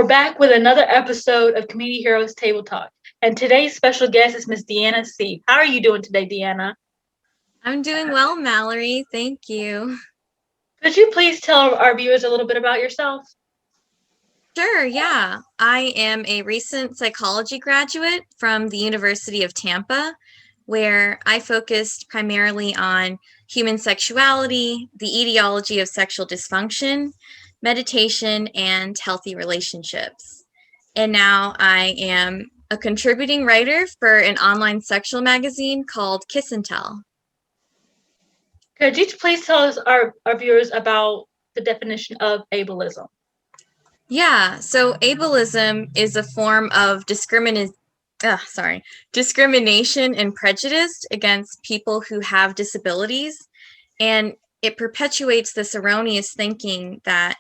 back with another episode of Community Heroes Table Talk, and today's special guest is Miss Deana Seif. How are you doing today, Deana? I'm doing well, Mallory. Thank you. Could you please tell our viewers a little bit about yourself? Sure, yeah. I am a recent psychology graduate from the University of Tampa, where I focused primarily on human sexuality, the etiology of sexual dysfunction, meditation, and healthy relationships. And now I am a contributing writer for an online sexual magazine called Kiss and Tell. Could you please tell us our viewers about the definition of ableism? Yeah, so ableism is a form of discrimination and prejudice against people who have disabilities. And it perpetuates this erroneous thinking that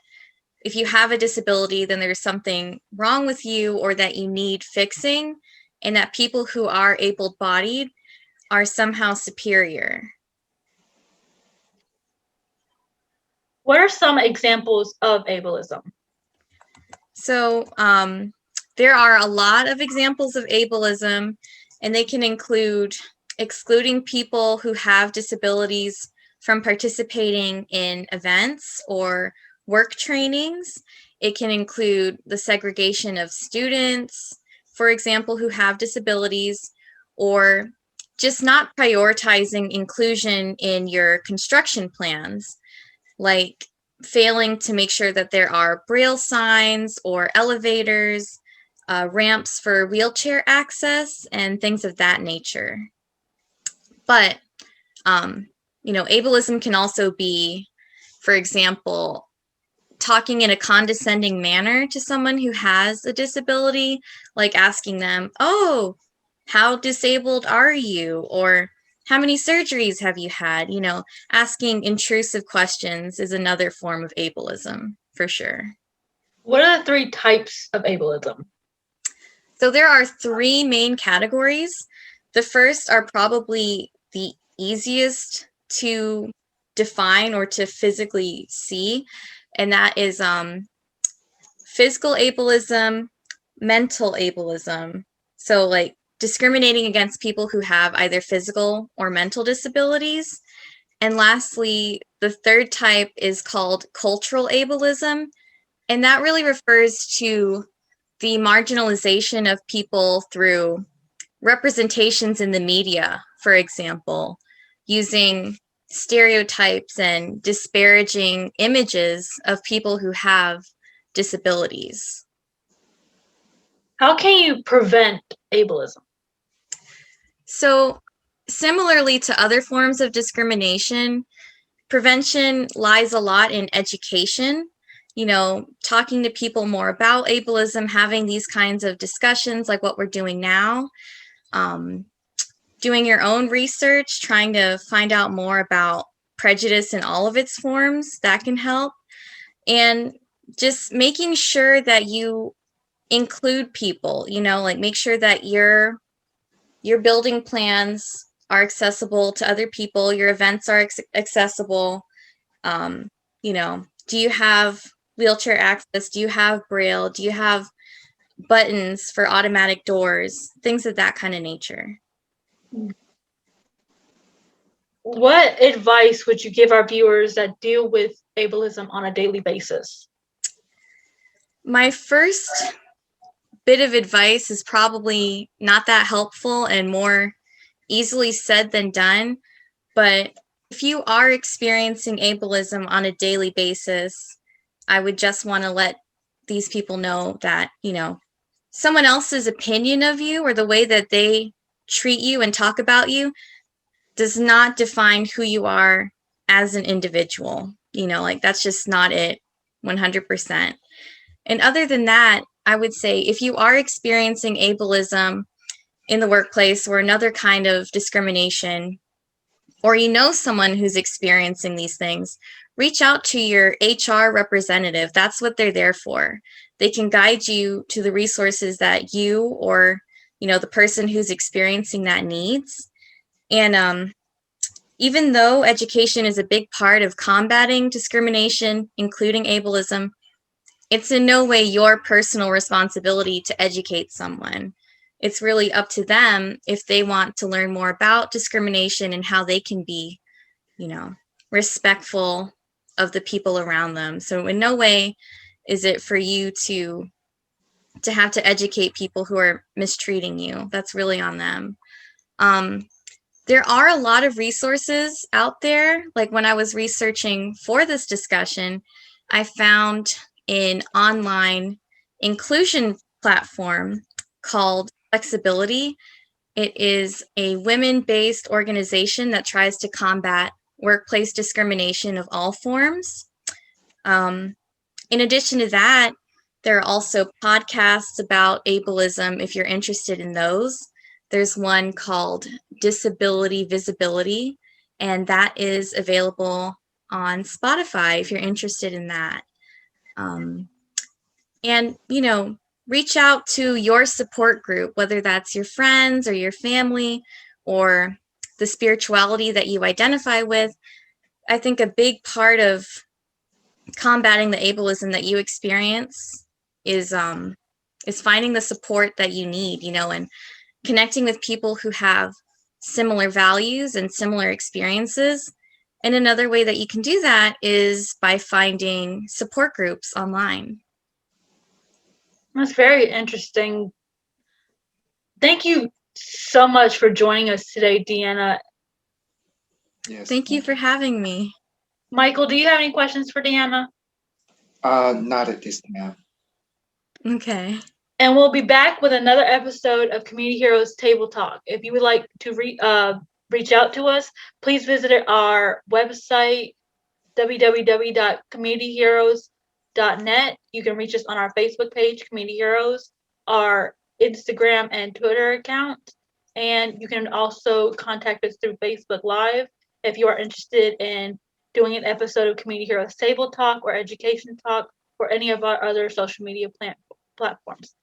if you have a disability, then there's something wrong with you or that you need fixing, and that people who are able-bodied are somehow superior. What are some examples of ableism? So there are a lot of examples of ableism, and they can include excluding people who have disabilities from participating in events or work trainings. It can include the segregation of students, for example, who have disabilities, or just not prioritizing inclusion in your construction plans, like failing to make sure that there are braille signs or elevators, ramps for wheelchair access, and things of that nature. But, ableism can also be, for example, talking in a condescending manner to someone who has a disability, like asking them, "Oh, how disabled are you?" Or "How many surgeries have you had?" Asking intrusive questions is another form of ableism, for sure. What are the three types of ableism? So there are three main categories. The first are probably the easiest to define or to physically see, and that is physical ableism, mental ableism. So like discriminating against people who have either physical or mental disabilities. And lastly, the third type is called cultural ableism, and that really refers to the marginalization of people through representations in the media, for example, using stereotypes and disparaging images of people who have disabilities. How can you prevent ableism? So, similarly to other forms of discrimination, prevention lies a lot in education, talking to people more about ableism, having these kinds of discussions like what we're doing now, doing your own research, trying to find out more about prejudice in all of its forms, that can help. And just making sure that you include people, like make sure that your building plans are accessible to other people, your events are accessible. Do you have wheelchair access? Do you have braille? Do you have buttons for automatic doors? Things of that kind of nature. What advice would you give our viewers that deal with ableism on a daily basis? My first bit of advice is probably not that helpful and more easily said than done, but if you are experiencing ableism on a daily basis, I would just want to let these people know that, someone else's opinion of you or the way that they treat you and talk about you does not define who you are as an individual. That's just not it 100%. And other than that, I would say if you are experiencing ableism in the workplace or another kind of discrimination, or someone who's experiencing these things, reach out to your HR representative. That's what they're there for. They can guide you to the resources that you or, the person who's experiencing that needs. And even though education is a big part of combating discrimination, including ableism, it's in no way your personal responsibility to educate someone. It's really up to them if they want to learn more about discrimination and how they can be, respectful of the people around them. So in no way is it for you to have to educate people who are mistreating you. That's really on them. There are a lot of resources out there. Like when I was researching for this discussion, I found an online inclusion platform called Flexibility. It is a women-based organization that tries to combat workplace discrimination of all forms. In addition to that, there are also podcasts about ableism if you're interested in those. There's one called Disability Visibility, and that is available on Spotify if you're interested in that. And, reach out to your support group, whether that's your friends or your family or the spirituality that you identify with. I think a big part of combating the ableism that you experience is finding the support that you need, and connecting with people who have similar values and similar experiences. And another way that you can do that is by finding support groups online. That's very interesting. Thank you so much for joining us today, Deana. Yes. Thank you for having me. Michael, do you have any questions for Deana? Not at this time. Okay. And we'll be back with another episode of Community Heroes Table Talk. If you would like to reach out to us, please visit our website, www.communityheroes.net. You can reach us on our Facebook page, Community Heroes, our Instagram and Twitter account, and you can also contact us through Facebook Live if you are interested in doing an episode of Community Heroes Table Talk or Education Talk or any of our other social media platforms.